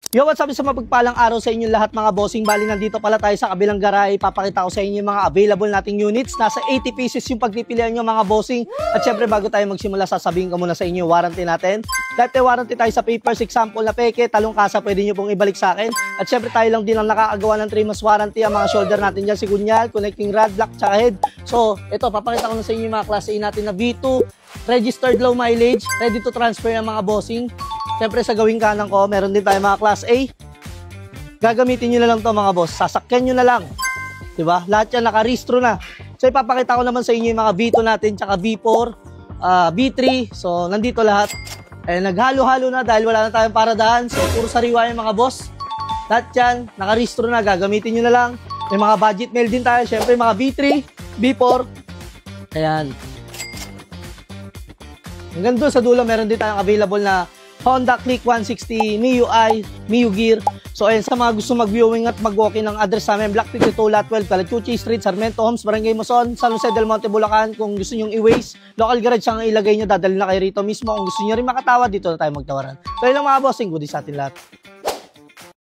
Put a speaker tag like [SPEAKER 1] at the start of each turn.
[SPEAKER 1] Yo, what's up sa mapagpalang araw sa inyo lahat mga bossing. Bali, nandito pala tayo sa kabilang garay. Papakita ko sa inyo yung mga available nating units. Nasa 80 pieces yung pagpipilian nyo mga bossing. At syempre bago tayo magsimula, sasabihin ko muna sa inyo warranty natin. Dahil may warranty tayo sa papers, example na peke, talong kasa, pwede nyo pong ibalik sa akin. At syempre tayo lang din ang nakakagawa ng 3 months warranty. Ang mga shoulder natin dyan, sigunyal, connecting rod, block, tsaka head. So, ito, papakita ko na sa inyo yung mga klase A natin na V2, registered low mileage, ready to transfer ng mga bossing. Siyempre sa gawing kanan ko, meron din tayo mga class A. Gagamitin nyo na lang to mga boss. Sasakyan nyo na lang. Diba? Lahat yan nakarehistro na. So ipapakita ko naman sa inyo yung mga V2 natin, tsaka V4, V3. So nandito lahat. Eh, naghalo-halo na dahil wala na tayong paradahan. So puro sariwa yung mga boss. Lahat yan nakarehistro na. Gagamitin nyo na lang. May mga budget mail din tayo. Siyempre mga V3, V4. Ayan. Hanggang doon sa dulo, meron din tayong available na Honda Click 160, MIUI, Miu Gear. So ayun, sa mga gusto mag-viewing at mag-walking ng address namin, Block 52, Lot 12, Calachuchi Street, Sarmiento Homes, Barangay Muson, San Jose del Monte, Bulacan. Kung gusto nyong i-waste, local garage ang ilagay nyo, dadali na kayo rito mismo. Kung gusto nyo rin makatawa, dito na tayo magtawaran. So yun lang mga bossing, goodies sa atin lahat.